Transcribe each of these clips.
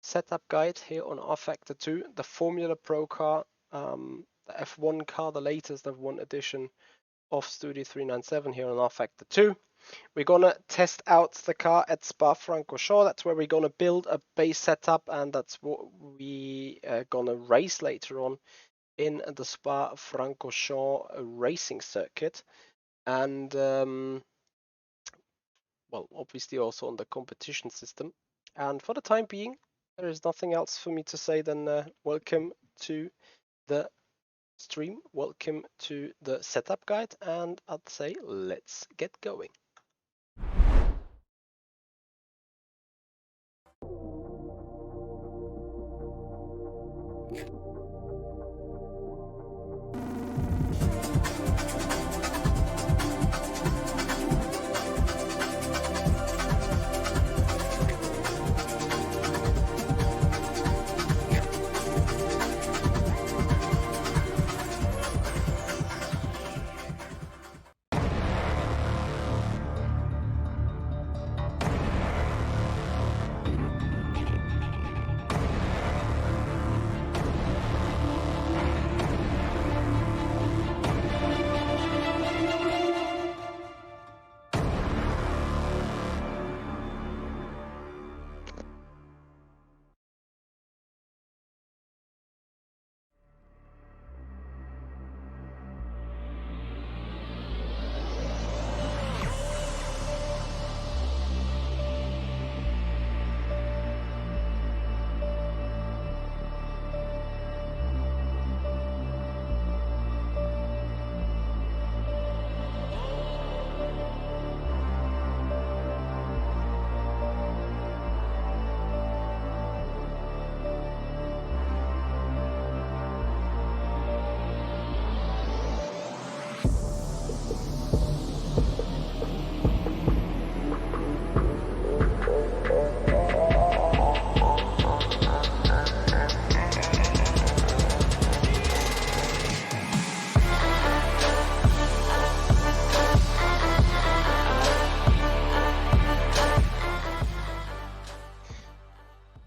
setup guide here on rFactor 2, the Formula Pro car, the F1 car, the latest F1 edition of Studio 397 here on rFactor 2. We're gonna test out the car at Spa-Francorchamps. That's where we're gonna build a base setup, and that's what we gonna race later on in the Spa-Francorchamps racing circuit. And well, obviously also on the competition system. And for the time being, there is nothing else for me to say than welcome to the stream, welcome to the setup guide, and I'd say let's get going.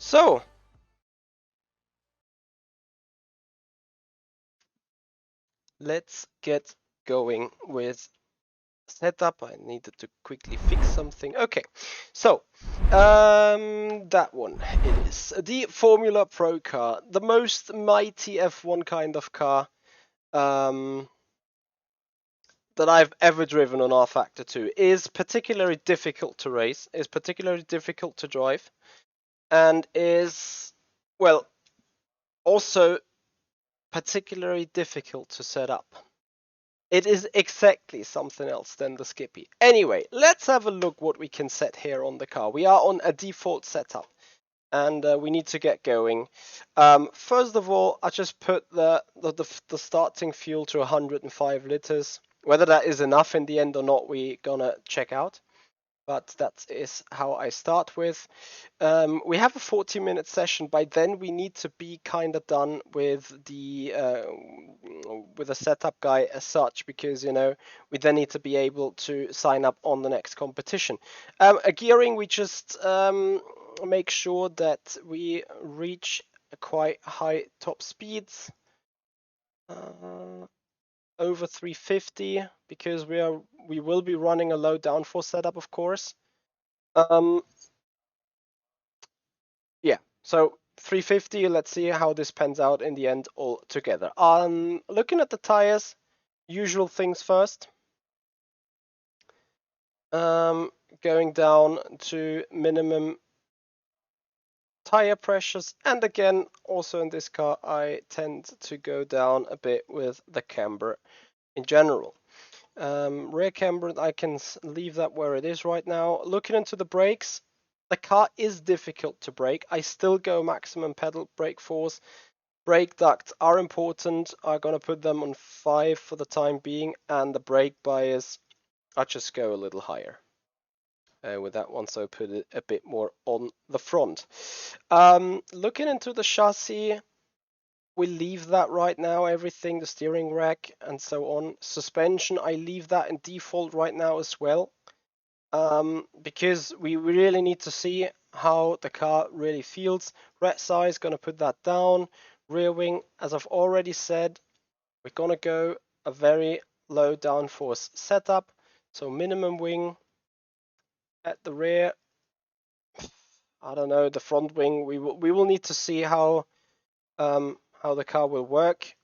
So, let's get going with setup. I needed to quickly fix something. Okay, so that one it is the Formula Pro car, the most mighty F1 kind of car that I've ever driven on rFactor 2. Is particularly difficult to race, is particularly difficult to drive, and is, well, also particularly difficult to set up. It is exactly something else than the Skippy. Anyway, let's have a look what we can set here on the car. We are on a default setup, and we need to get going. First of all, I just put the starting fuel to 105 liters. Whether that is enough in the end or not, we're gonna check out. But that is how I start with. We have a 40-minute session. By then, we need to be kind of done with the setup guy as such, because we then need to be able to sign up on the next competition. Gearing, we just make sure that we reach a quite high top speeds. Over 350, because we will be running a low downforce setup, of course. Yeah, so 350. Let's see how this pans out in the end all together. Looking at the tires, usual things first. Going down to minimum tire pressures, and again, also in this car, I tend to go down a bit with the camber in general. Rear camber, I can leave that where it is right now. Looking into the brakes, the car is difficult to brake. I still go maximum pedal brake force. Brake ducts are important. I'm gonna put them on 5 for the time being, and the brake bias, I just go a little higher with that one, so put it a bit more on the front. Looking into the chassis, we leave that right now, everything, the steering rack and so on. Suspension, I leave that in default right now as well, because we really need to see how the car really feels. Red size, gonna put that down. Rear wing, as I've already said, we're gonna go a very low downforce setup. So minimum wing at the rear. I don't know, the front wing, we will need to see how the car will work.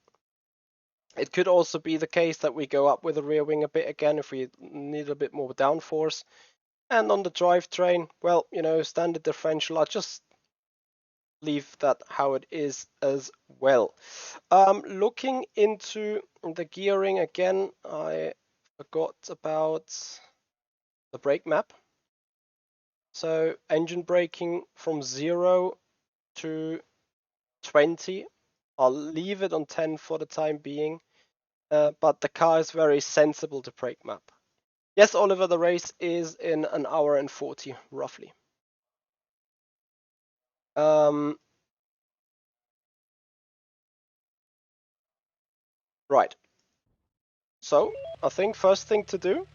It could also be the case that we go up with the rear wing a bit again if we need a bit more downforce. And on the drivetrain, well, you know, standard differential, I'll just leave that how it is as well. Looking into the gearing again, I forgot about the brake map. So engine braking from 0 to 20. I'll leave it on 10 for the time being, but the car is very sensible to brake map. Yes, Oliver, the race is in an hour and 40, roughly. Right. So, I think first thing to do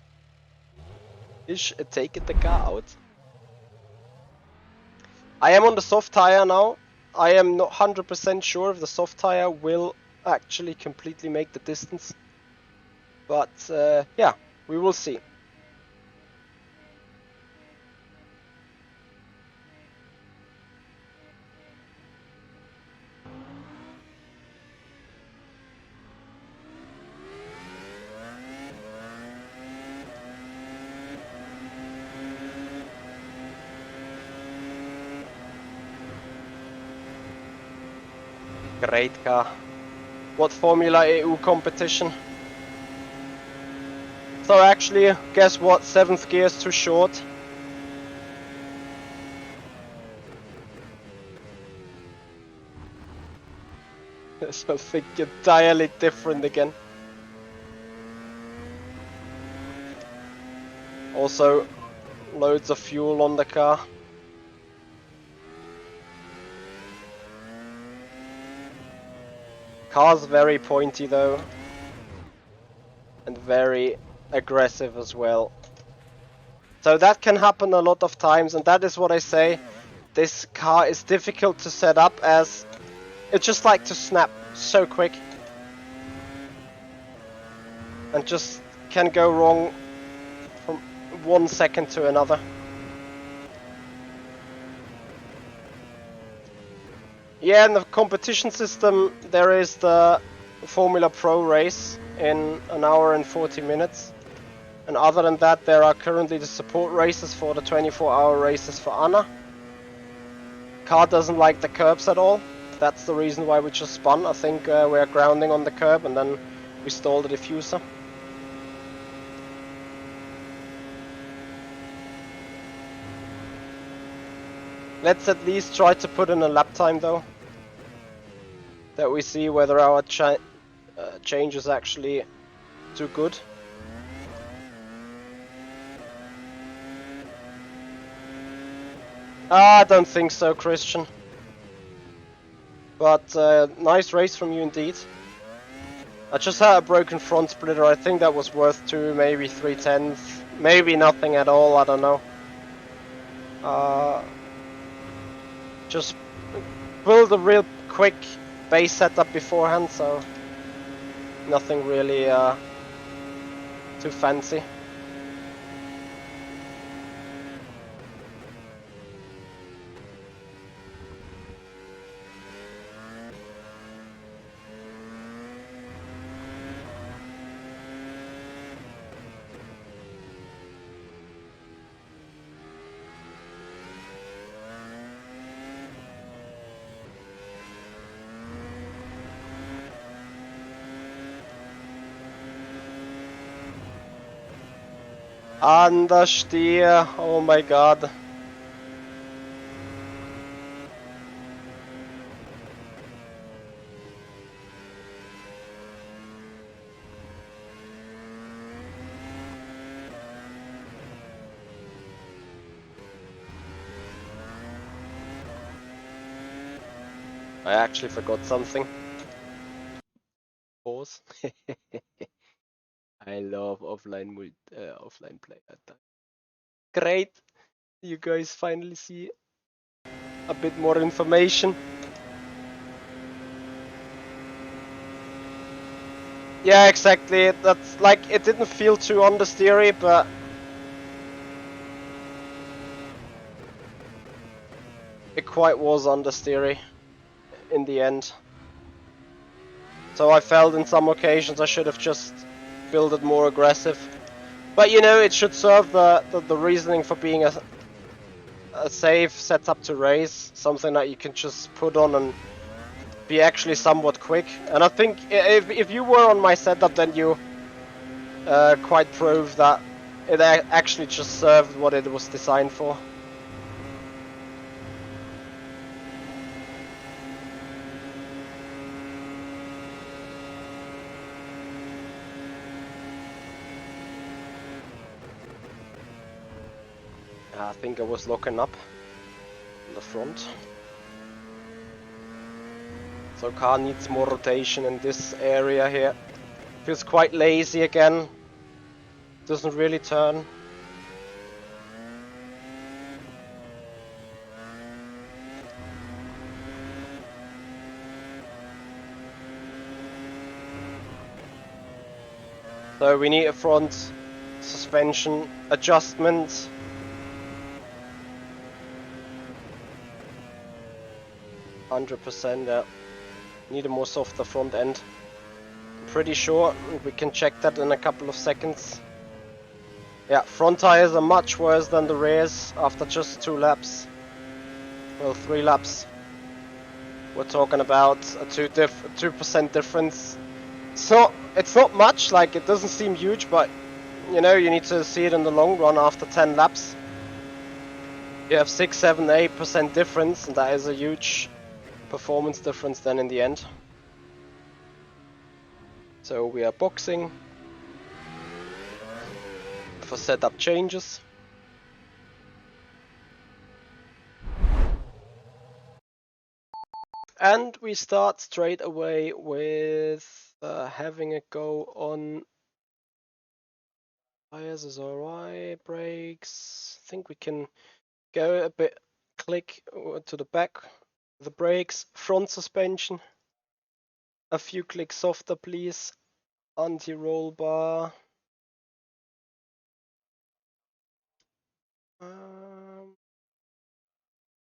is take the car out. I am on the soft tire now. I am not 100% sure if the soft tire will actually completely make the distance. But yeah, we will see. Great car. What Formula EU competition? So actually, guess what? 7th gear is too short. Something entirely different again. Also, loads of fuel on the car. Car's very pointy though, and very aggressive as well. So that can happen a lot of times, and that is what I say. This car is difficult to set up as it's just like to snap so quick. And just can go wrong from 1 second to another. Yeah, in the competition system, there is the Formula Pro race in an hour and 40 minutes. And other than that, there are currently the support races for the 24-hour races for Anna. Car doesn't like the curbs at all. That's the reason why we just spun. I think we're grounding on the curb and then we stalled the diffuser. Let's at least try to put in a lap time though. That we see whether our change is actually too good. I don't think so, Christian. But nice race from you indeed. I just had a broken front splitter. I think that was worth 2, maybe 3/10, maybe nothing at all. I don't know. Just build a real quick base setup beforehand, so nothing really too fancy. Understeer, oh my god. I actually forgot something. Pause. I love offline play at that. Great, you guys finally see a bit more information. Yeah, exactly. That's like, it didn't feel too understeery, but it quite was understeery in the end. So I felt in some occasions I should have just built it more aggressive. But you know, it should serve the reasoning for being a safe setup to race, something that you can just put on and be actually somewhat quick. And I think if you were on my setup, then you quite prove that it actually just served what it was designed for. I think I was locking up on the front. So car needs more rotation in this area here. Feels quite lazy again. Doesn't really turn. So we need a front suspension adjustment. %, yeah. Need a more softer front end. I'm pretty sure we can check that in a couple of seconds. Yeah, front tires are much worse than the rears after just 2 laps. Well, 3 laps. We're talking about a 2% difference. So it's not much, like it doesn't seem huge, but you know, you need to see it in the long run after 10 laps. You have 6, 7, 8% difference, and that is a huge performance difference then in the end. So we are boxing for setup changes. And we start straight away with having a go on tires is alright, brakes. I think we can go a bit click to the back. The brakes, front suspension. A few clicks softer, please. Anti-roll bar.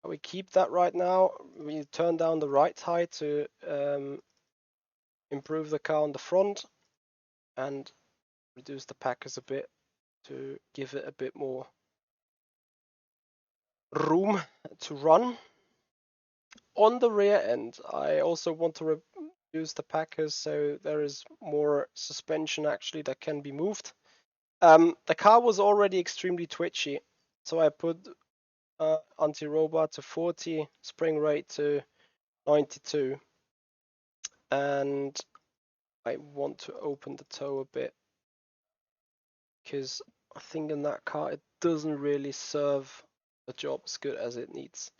We keep that right now. We turn down the right height to improve the car on the front and reduce the packers a bit to give it a bit more room to run. On the rear end, I also want to reduce the packers so there is more suspension actually that can be moved. The car was already extremely twitchy, so I put anti-roll to 40, spring rate to 92, and I want to open the toe a bit because I think in that car it doesn't really serve the job as good as it needs.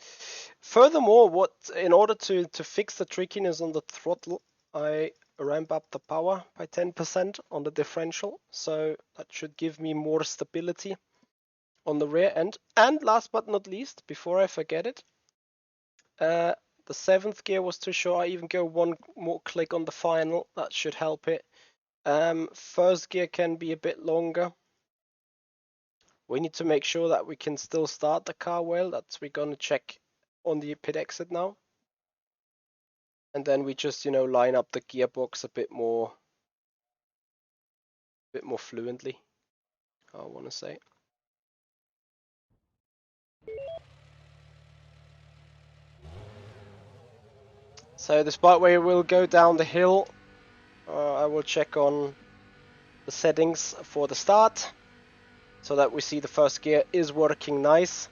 Furthermore, in order to fix the trickiness on the throttle, I ramp up the power by 10% on the differential, so that should give me more stability on the rear end. And last but not least, before I forget it, the 7th gear was too short. I even go one more click on the final. That should help it. First gear can be a bit longer. We need to make sure that we can still start the car well. That's we're gonna check on the pit exit now. And then we just, you know, line up the gearbox a bit more fluently, I want to say. So despite where we'll go down the hill, I will check on the settings for the start so that we see the first gear is working nice.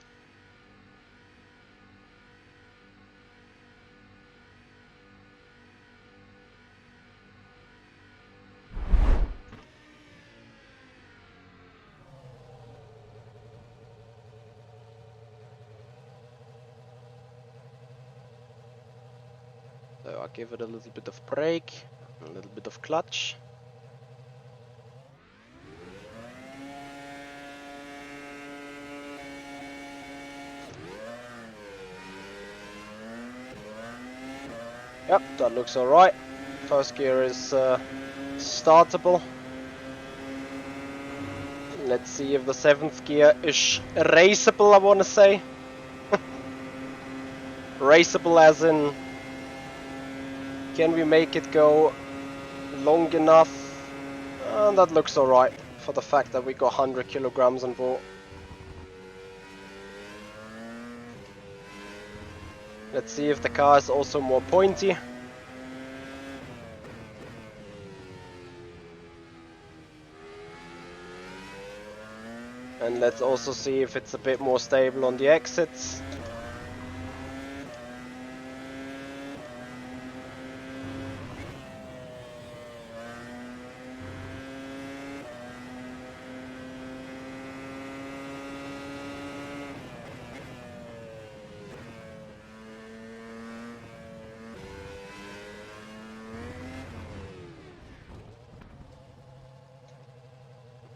So I'll give it a little bit of brake, a little bit of clutch. Yep, that looks alright. First gear is startable. Let's see if the 7th gear is raceable, I want to say. Raceable as in, can we make it go long enough? That looks alright for the fact that we got 100 kilograms on board. Let's see if the car is also more pointy. And let's also see if it's a bit more stable on the exits.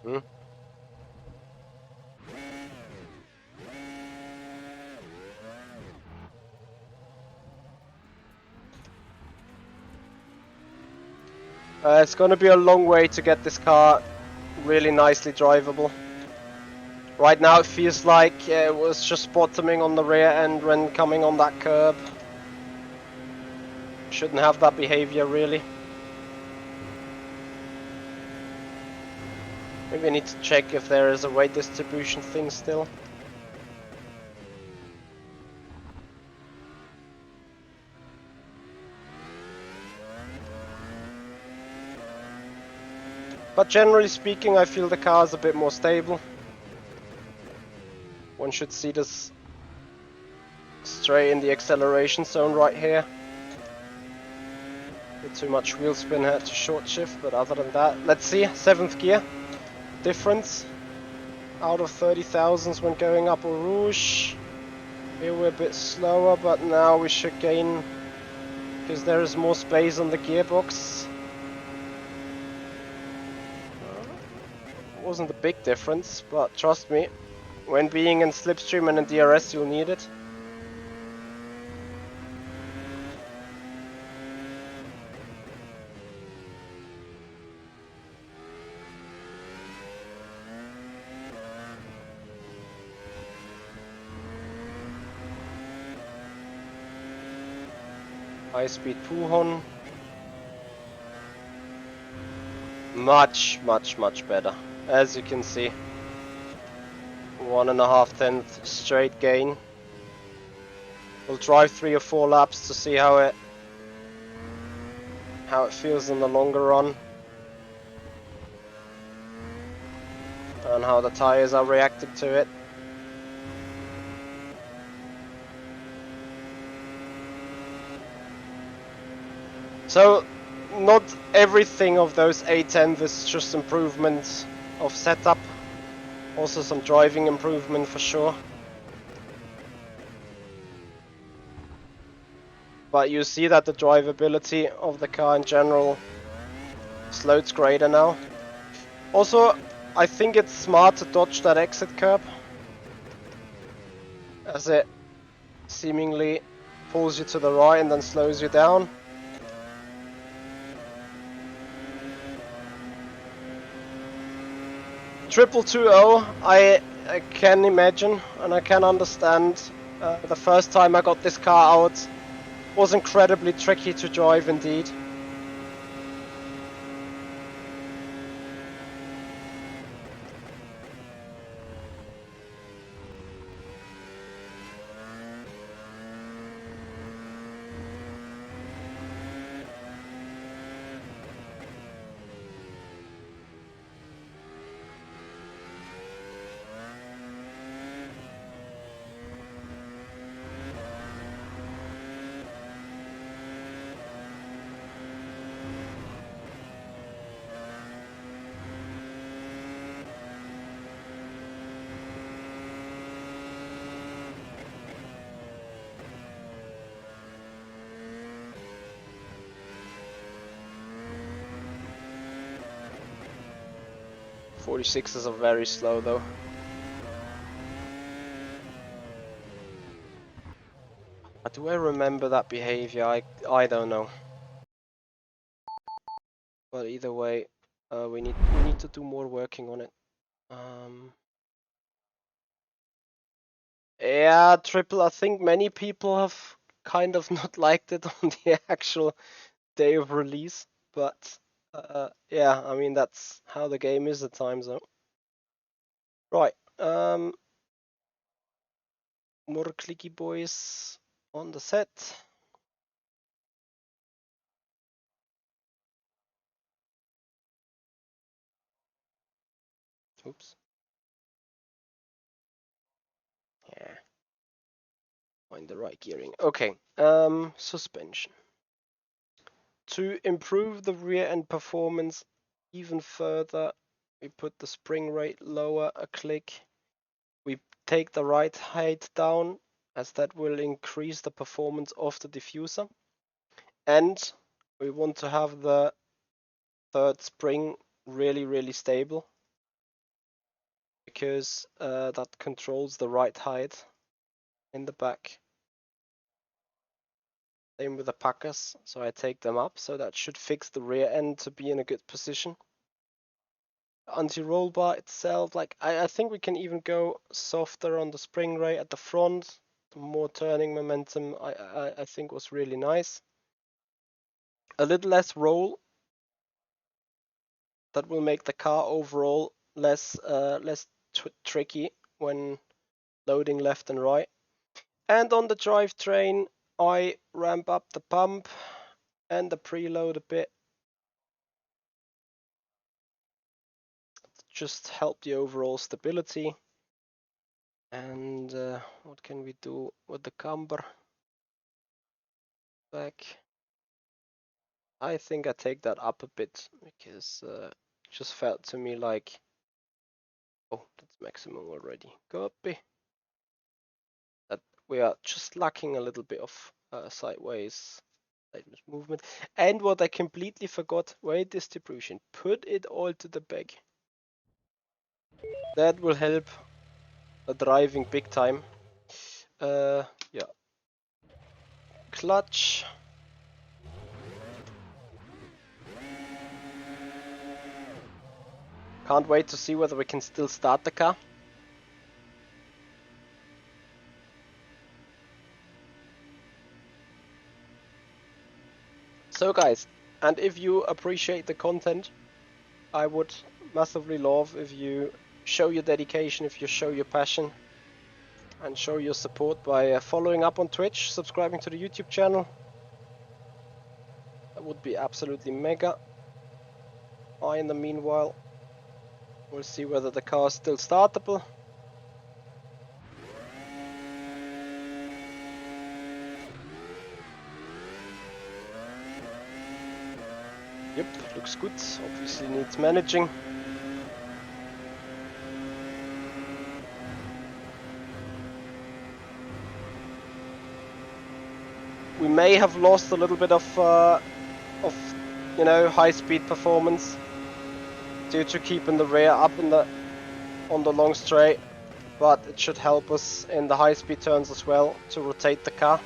Hmm. It's gonna be a long way to get this car really nicely drivable. Right now it feels like it was just bottoming on the rear end when coming on that curb. Shouldn't have that behavior really. Maybe I need to check if there is a weight distribution thing still. But generally speaking, I feel the car is a bit more stable. One should see this straight in the acceleration zone right here. Bit too much wheel spin, had to short shift, but other than that, let's see, 7th gear. Difference out of 30,000s when going up Eau Rouge. Here we're a bit slower, but now we should gain because there is more space on the gearbox. Wasn't a big difference, but trust me, when being in slipstream and in DRS you'll need it. High speed Puhon. Much better. As you can see. 1.5 straight gain. We'll drive 3 or 4 laps to see how it feels in the longer run. And how the tires are reacting to it. So, not everything of those A10s is just improvements of setup. Also some driving improvement for sure. But you see that the drivability of the car in general is loads greater now. Also, I think it's smart to dodge that exit curb, as it seemingly pulls you to the right and then slows you down. Triple 2.0, I can imagine and I can understand. The first time I got this car out was incredibly tricky to drive indeed. .46s are very slow though. Do I remember that behavior? I don't know. But either way, we need to do more working on it. Yeah, triple. I think many people have kind of not liked it on the actual day of release, but yeah, I mean that's how the game is at times, though. Right, more clicky boys on the set. Oops. Yeah, find the right gearing. Okay, suspension. To improve the rear end performance even further, we put the spring rate lower a click. We take the right height down, as that will increase the performance of the diffuser. And we want to have the third spring really stable, because that controls the right height in the back. Same with the packers, so I take them up, so that should fix the rear end to be in a good position. Anti-roll bar itself, like I think we can even go softer on the spring rate at the front. The more turning momentum I think was really nice. A little less roll, that will make the car overall less tricky when loading left and right. And on the drivetrain, I ramp up the pump and the preload a bit. Just help the overall stability. And what can we do with the camber? Back. I think I take that up a bit, because it just felt to me like, oh, that's maximum already. Copy. That we are just lacking a little bit of sideways movement. And what I completely forgot, weight distribution. Put it all to the back. That will help the driving big time. Yeah. Clutch. Can't wait to see whether we can still start the car. So guys, and if you appreciate the content, I would massively love if you show your dedication, if you show your passion, and show your support by following up on Twitch, subscribing to the YouTube channel. That would be absolutely mega. In the meanwhile, we'll see whether the car is still startable. Yep, looks good. Obviously needs managing. We may have lost a little bit of you know, high-speed performance due to keeping the rear up on the long straight, but it should help us in the high-speed turns as well to rotate the car.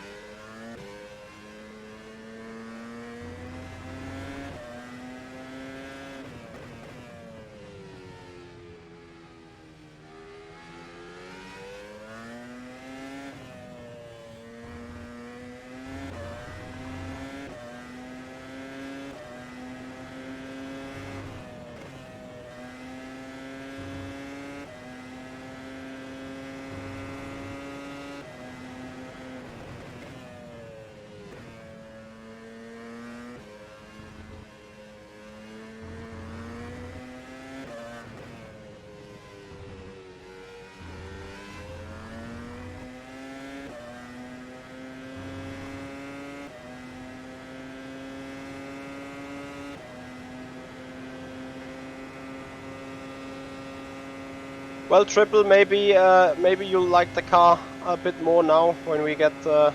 Well, Triple, maybe you'll like the car a bit more now when we get the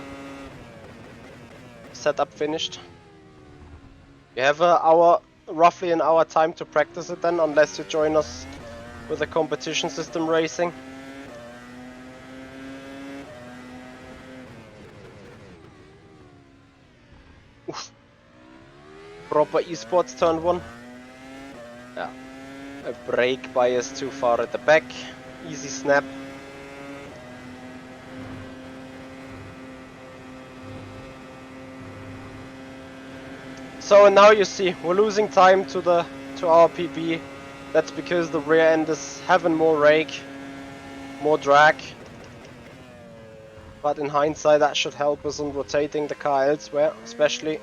setup finished. You have roughly an hour time to practice it then, unless you join us with the competition system racing. Proper Esports turn 1. Yeah. A brake bias too far at the back. Easy snap. So now you see we're losing time to our PB. That's because the rear end is having more rake, more drag. But in hindsight that should help us in rotating the car elsewhere, especially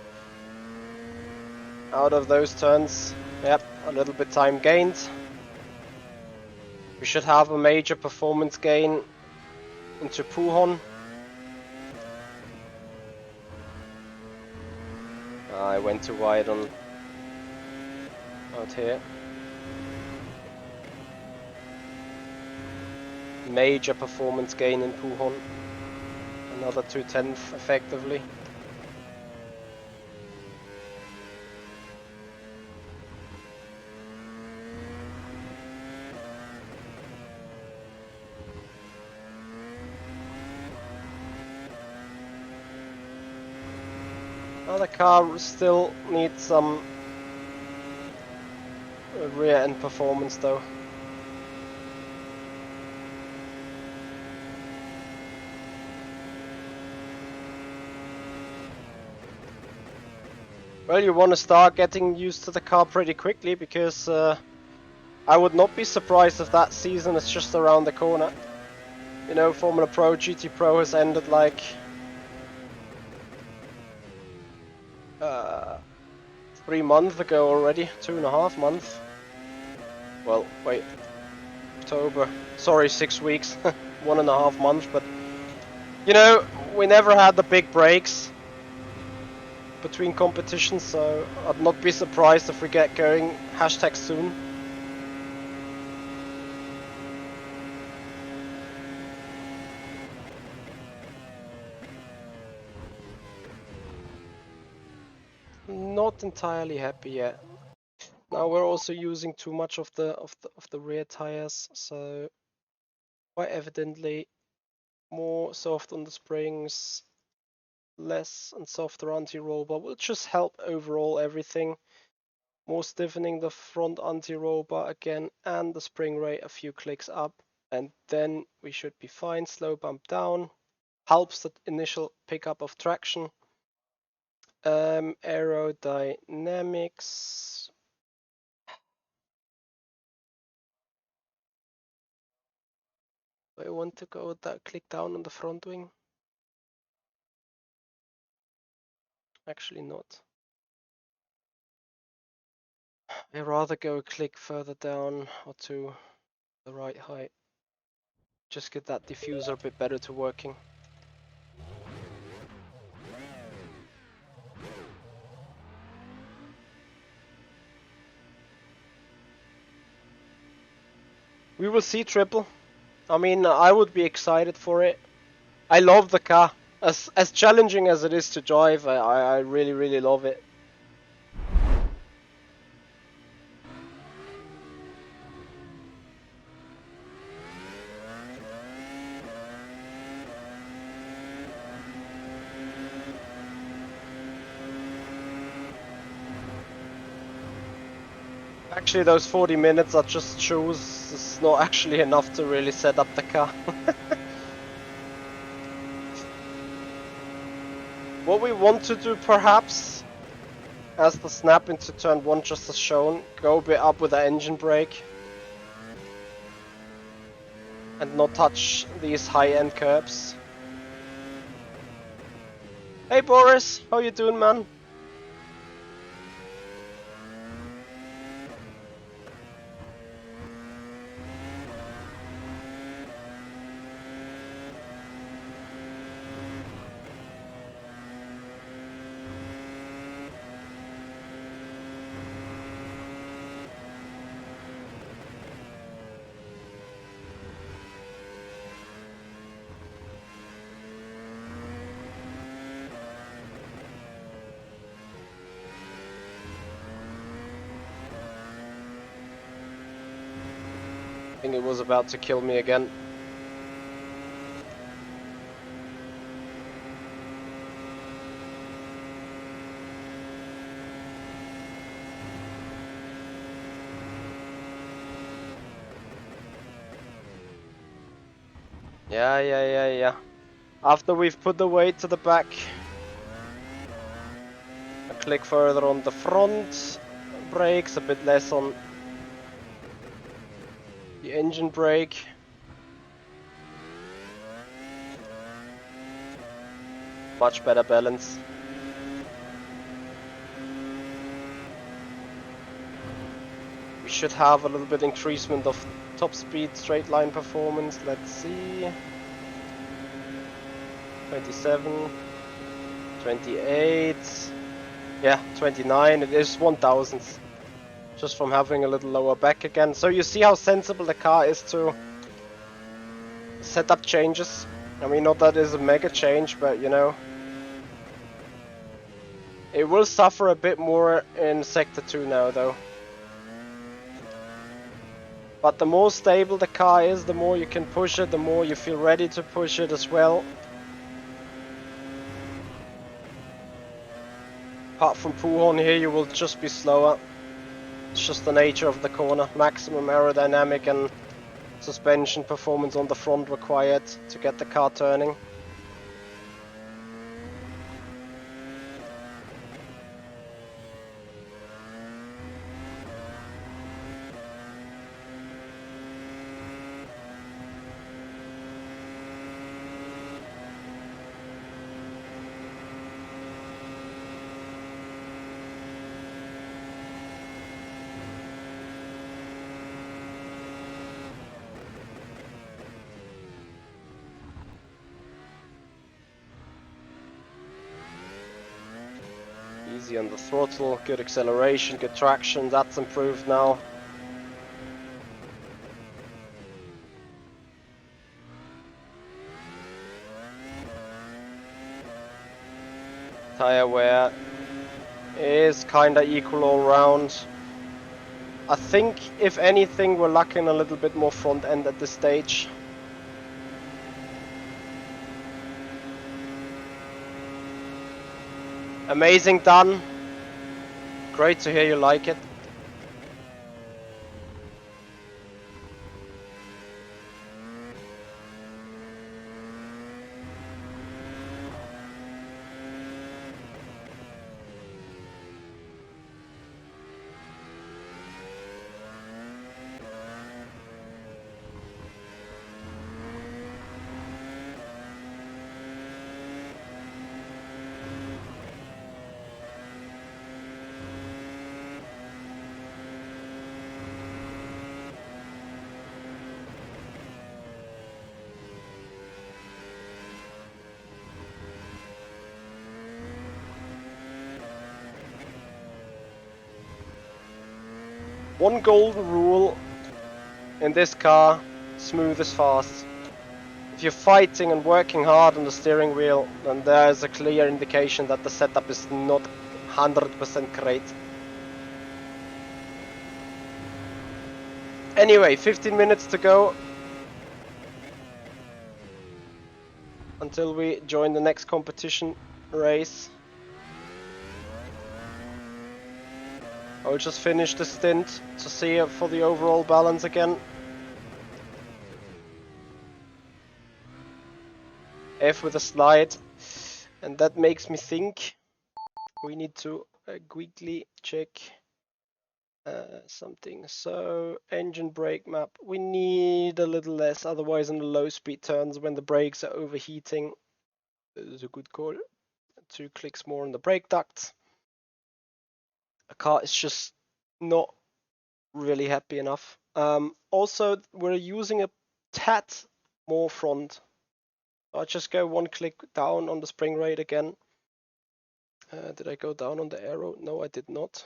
out of those turns. Yep, a little bit time gained. We should have a major performance gain into Puhon. I went too wide on out here. Major performance gain in Puhon. Another 2/10 effectively. Now the car still needs some rear end performance though. Well, you want to start getting used to the car pretty quickly because I would not be surprised if that season is just around the corner. You know, Formula Pro, GT Pro has ended like 3 months ago already, 2.5 months. Well, wait, October. Sorry, 6 weeks, 1.5 months. But you know, we never had the big breaks between competitions, so I'd not be surprised if we get going #soon. Not entirely happy yet. Now we're also using too much of the rear tires, so quite evidently more soft on the springs, less and softer anti-roll bar will just help overall everything. More stiffening the front anti-roll bar again and the spring rate a few clicks up, and then we should be fine. Slow bump down helps the initial pickup of traction. Aerodynamics. I want to go that click down on the front wing. Actually not. I'd rather go a click further down or to the right height. Just get that diffuser a bit better to working. We will see triple. I mean, I would be excited for it. I love the car. As challenging as it is to drive, I really, really love it. Actually, those 40 minutes are just shows. It's not actually enough to really set up the car. What we want to do perhaps, as the snap into turn 1 just has shown, go a bit up with the engine brake. And not touch these high-end curbs. Hey Boris, how you doing, man? I think it was about to kill me again. Yeah. After we've put the weight to the back, a click further on the front brakes, a bit less on the engine brake. Much better balance. We should have a little bit increasement of top speed, straight line performance. Let's see. 27, 28, yeah, 29. It is 1,000th just from having a little lower back again. So you see how sensible the car is to set up changes. I mean, not that is a mega change, but you know, it will suffer a bit more in Sector 2 now though. But the more stable the car is, the more you can push it, the more you feel ready to push it as well. Apart from Puhon here, you will just be slower. It's just the nature of the corner. Maximum aerodynamic and suspension performance on the front required to get the car turning. Easy on the throttle, good acceleration, good traction, that's improved now. Tire wear is kinda equal all round. I think if anything we're lacking a little bit more front end at this stage. Amazing done. Great to hear you like it. One golden rule in this car, smooth is fast. If you're fighting and working hard on the steering wheel, then there is a clear indication that the setup is not 100% great. Anyway, 15 minutes to go until we join the next competition race. I'll just finish the stint to see for the overall balance again. F with a slide, and that makes me think we need to quickly check something. So engine brake map, we need a little less, otherwise in the low speed turns when the brakes are overheating, this is a good call. 2 clicks more on the brake ducts. The car is just not really happy enough. Also, we're using a tad more front. I'll just go 1 click down on the spring rate again. Did I go down on the arrow? No, I did not.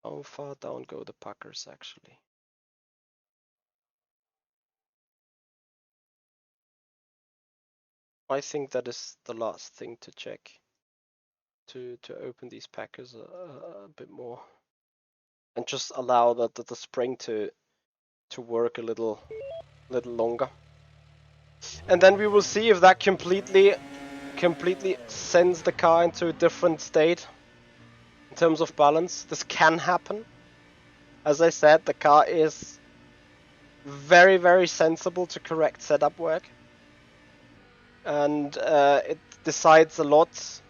How far down go the puckers actually? I think that is the last thing to check. To open these packers a bit more. And just allow the spring to work a little longer. And then we will see if that completely sends the car into a different state in terms of balance. This can happen. As I said, the car is very, very sensible to correct setup work. And it decides a lot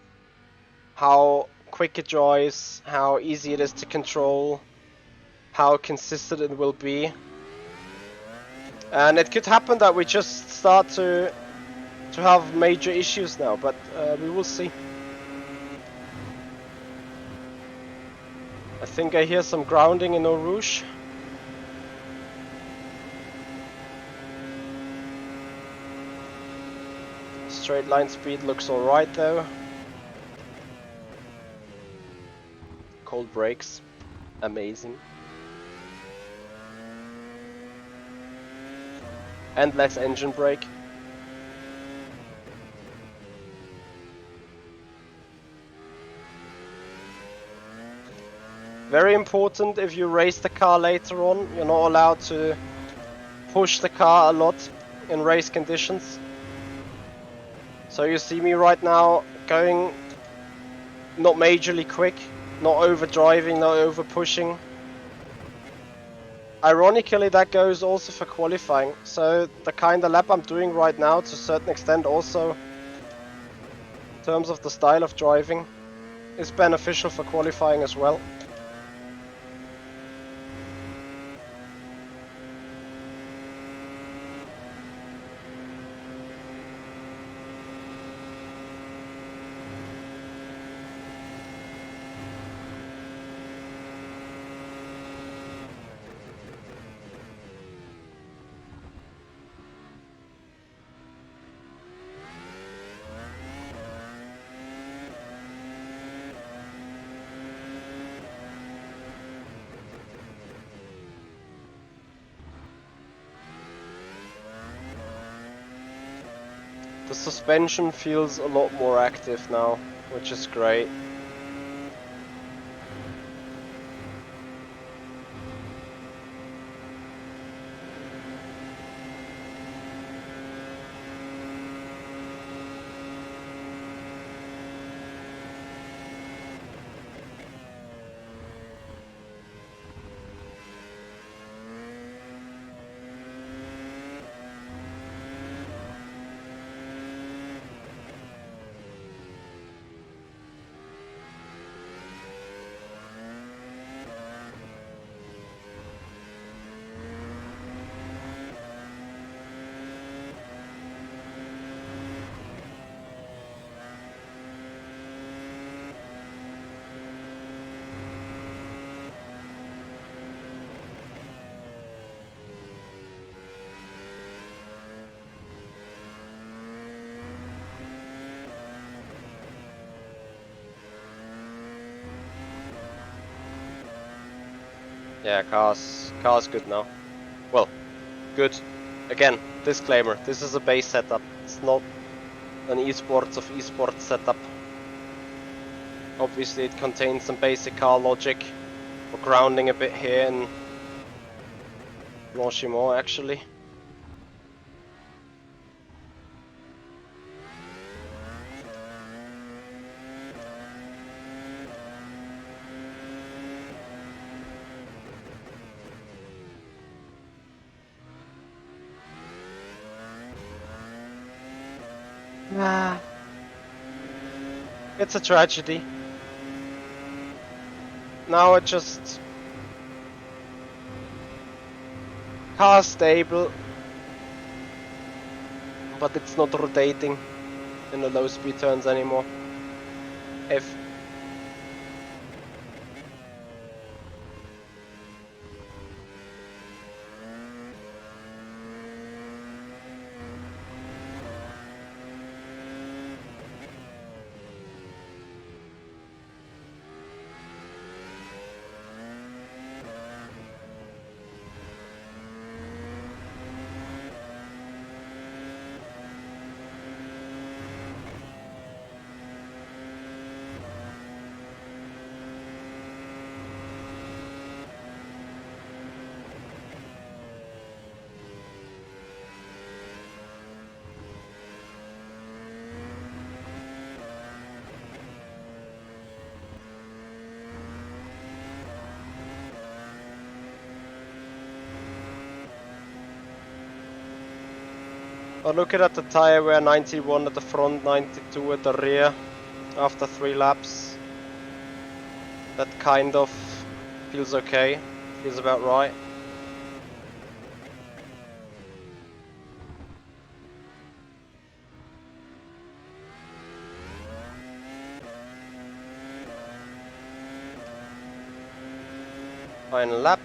how quick it drives, how easy it is to control, how consistent it will be. And it could happen that we just start to have major issues now, but we will see. I think I hear some grounding in Eau Rouge. Straight line speed looks alright though. Cold brakes, amazing. And less engine brake. Very important, if you race the car later on, you're not allowed to push the car a lot in race conditions. So you see me right now going not majorly quick, not over driving, not over pushing. Ironically, that goes also for qualifying. So the kind of lap I'm doing right now, to a certain extent also, in terms of the style of driving, is beneficial for qualifying as well. The suspension feels a lot more active now, which is great. Yeah, car's good now. Well, good. Again, disclaimer, this is a base setup. It's not an esports of esports setup. Obviously it contains some basic car logic. We're grounding a bit here in Blanchimont actually. It's a tragedy. Now it just... Car's stable, but it's not rotating in the low speed turns anymore. If But looking at the tire, we're 91 at the front, 92 at the rear after 3 laps. That kind of feels okay, feels about right. Final lap.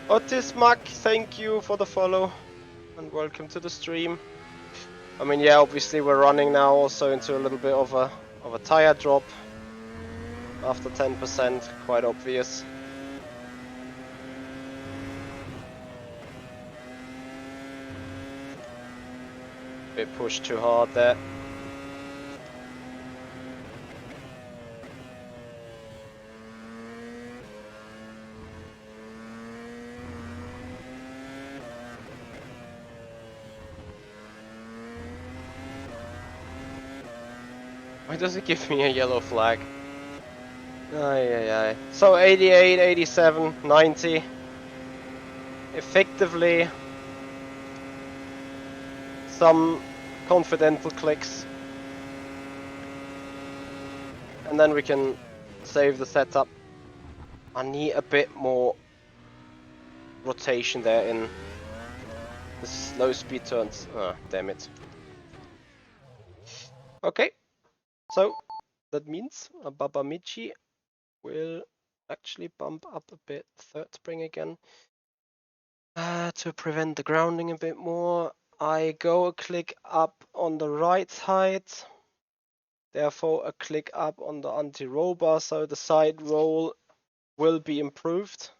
Otis Mac, thank you for the follow and welcome to the stream. I mean, yeah, obviously we're running now also into a little bit of a tire drop after 10%, quite obvious. Bit pushed too hard there. Why does it give me a yellow flag? Aye. So 88, 87, 90. Effectively, some confidential clicks. And then we can save the setup. I need a bit more rotation there in the slow speed turns. Ah, damn it. Okay, so that means a Babamichi will actually bump up a bit third spring again to prevent the grounding a bit more. I go a click up on the right side, therefore a click up on the anti-roll bar, so the side roll will be improved.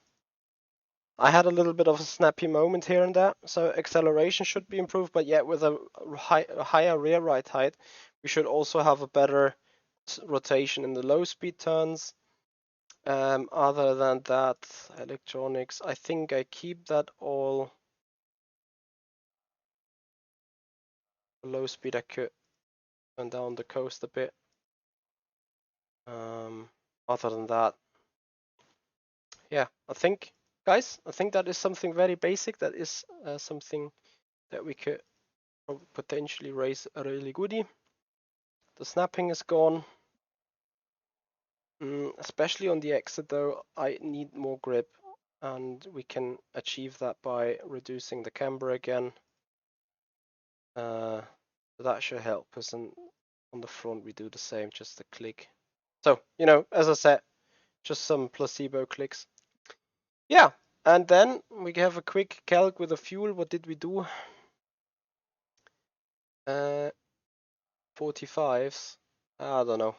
I had a little bit of a snappy moment here and there, so acceleration should be improved, but yet with a higher rear right height, we should also have a better rotation in the low speed turns. Other than that, electronics, I think I keep that all. Low speed I could turn down the coast a bit. Other than that, yeah, I think, guys, I think that is something very basic. That is something that we could potentially raise a really goodie. The snapping is gone. Especially on the exit though, I need more grip, and we can achieve that by reducing the camber again. That should help us, and on the front we do the same, just a click. So, you know, as I said, just some placebo clicks. Yeah, and then we have a quick calc with the fuel. What did we do? 45s. I don't know.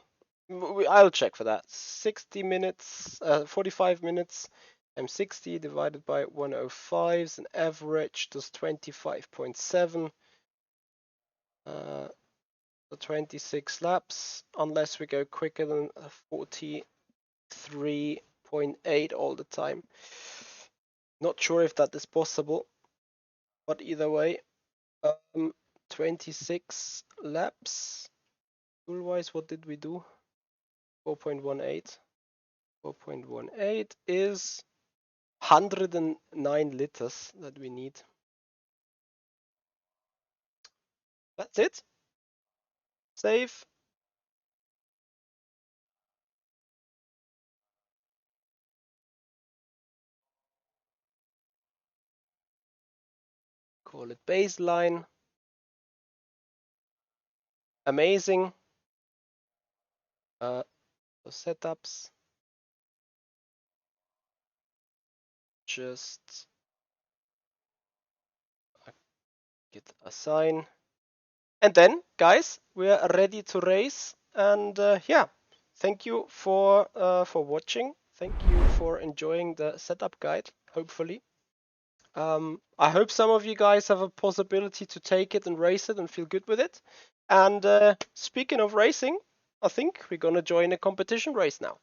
I'll check for that. 60 minutes, 45 minutes, times 60 divided by 105 is an average, does 25.7. The 26 laps, unless we go quicker than 43.8 all the time. Not sure if that is possible, but either way, 26 laps. Fuel-wise, what did we do? 4.18. 4.18 is 109 liters that we need. That's it. Save. Call it baseline. Amazing. The setups. Just get a sign. And then, guys, we are ready to race. And yeah, thank you for watching. thank you for enjoying the setup guide, hopefully. I hope some of you guys have a possibility to take it and race it and feel good with it. And speaking of racing, I think we're going to join a competition race now.